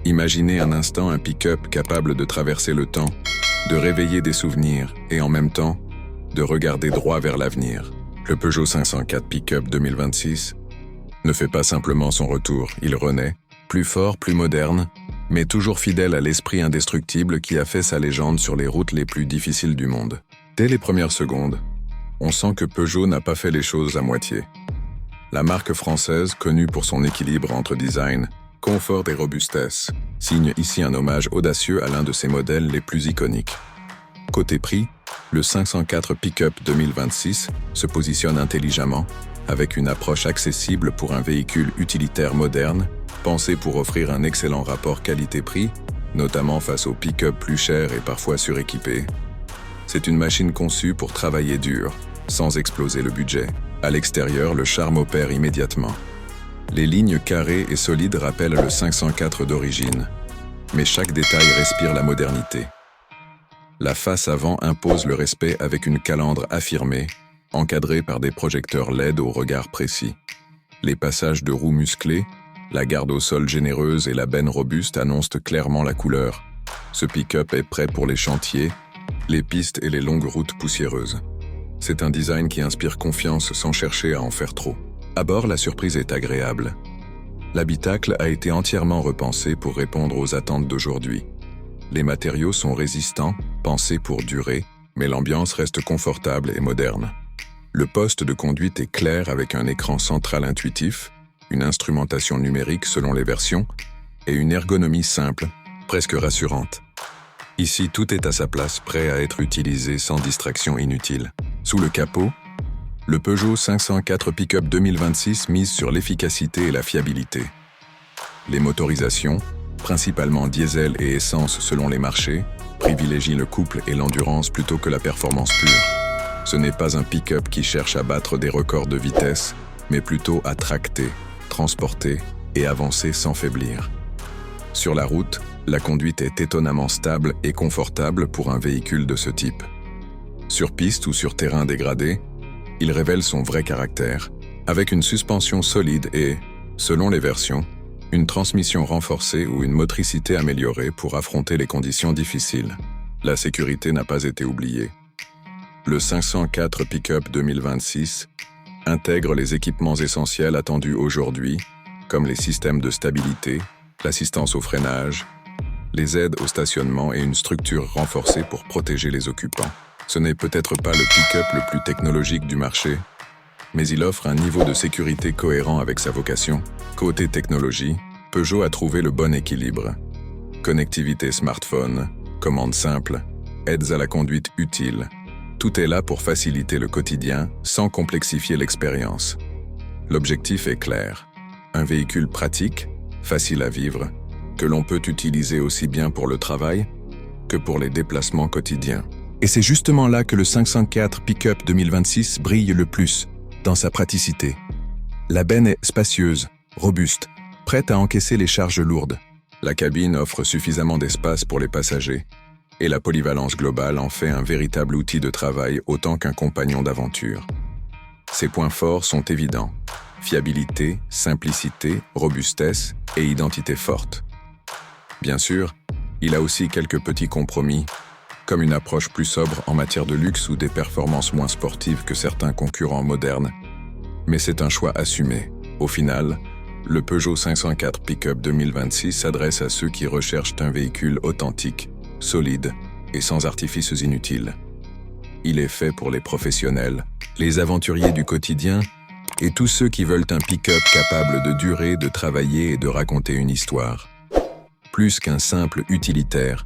Imaginez un instant un pick-up capable de traverser le temps, de réveiller des souvenirs et en même temps, de regarder droit vers l'avenir. Le Peugeot 504 Pick-up 2026 ne fait pas simplement son retour, il renaît, plus fort, plus moderne, mais toujours fidèle à l'esprit indestructible qui a fait sa légende sur les routes les plus difficiles du monde. Dès les premières secondes, on sent que Peugeot n'a pas fait les choses à moitié. La marque française, connue pour son équilibre entre design, confort et robustesse, signe ici un hommage audacieux à l'un de ses modèles les plus iconiques. Côté prix, le 504 Pick-up 2026 se positionne intelligemment, avec une approche accessible pour un véhicule utilitaire moderne, pensé pour offrir un excellent rapport qualité-prix, notamment face aux pick-up plus chers et parfois suréquipés. C'est une machine conçue pour travailler dur, sans exploser le budget. À l'extérieur, le charme opère immédiatement. Les lignes carrées et solides rappellent le 504 d'origine, mais chaque détail respire la modernité. La face avant impose le respect avec une calandre affirmée, encadrée par des projecteurs LED au regard précis. Les passages de roues musclés, la garde au sol généreuse et la benne robuste annoncent clairement la couleur. Ce pick-up est prêt pour les chantiers, les pistes et les longues routes poussiéreuses. C'est un design qui inspire confiance sans chercher à en faire trop. À bord, la surprise est agréable. L'habitacle a été entièrement repensé pour répondre aux attentes d'aujourd'hui. Les matériaux sont résistants, pensés pour durer, mais l'ambiance reste confortable et moderne. Le poste de conduite est clair avec un écran central intuitif, une instrumentation numérique selon les versions et une ergonomie simple, presque rassurante. Ici, tout est à sa place, prêt à être utilisé sans distraction inutile. Sous le capot, le Peugeot 504 Pick-up 2026 mise sur l'efficacité et la fiabilité. Les motorisations, principalement diesel et essence selon les marchés, privilégient le couple et l'endurance plutôt que la performance pure. Ce n'est pas un pick-up qui cherche à battre des records de vitesse, mais plutôt à tracter, transporter et avancer sans faiblir. Sur la route, la conduite est étonnamment stable et confortable pour un véhicule de ce type. Sur piste ou sur terrain dégradé, il révèle son vrai caractère, avec une suspension solide et, selon les versions, une transmission renforcée ou une motricité améliorée pour affronter les conditions difficiles. La sécurité n'a pas été oubliée. Le 504 Pick-up 2026 intègre les équipements essentiels attendus aujourd'hui, comme les systèmes de stabilité, l'assistance au freinage, les aides au stationnement et une structure renforcée pour protéger les occupants. Ce n'est peut-être pas le pick-up le plus technologique du marché, mais il offre un niveau de sécurité cohérent avec sa vocation. Côté technologie, Peugeot a trouvé le bon équilibre. Connectivité smartphone, commandes simples, aides à la conduite utiles. Tout est là pour faciliter le quotidien sans complexifier l'expérience. L'objectif est clair. Un véhicule pratique, facile à vivre, que l'on peut utiliser aussi bien pour le travail que pour les déplacements quotidiens. Et c'est justement là que le 504 Pick-up 2026 brille le plus, dans sa praticité. La benne est spacieuse, robuste, prête à encaisser les charges lourdes. La cabine offre suffisamment d'espace pour les passagers, et la polyvalence globale en fait un véritable outil de travail autant qu'un compagnon d'aventure. Ses points forts sont évidents. Fiabilité, simplicité, robustesse et identité forte. Bien sûr, il a aussi quelques petits compromis, comme une approche plus sobre en matière de luxe ou des performances moins sportives que certains concurrents modernes. Mais c'est un choix assumé. Au final, le Peugeot 504 Pick-up 2026 s'adresse à ceux qui recherchent un véhicule authentique, solide et sans artifices inutiles. Il est fait pour les professionnels, les aventuriers du quotidien et tous ceux qui veulent un pick-up capable de durer, de travailler et de raconter une histoire. Plus qu'un simple utilitaire,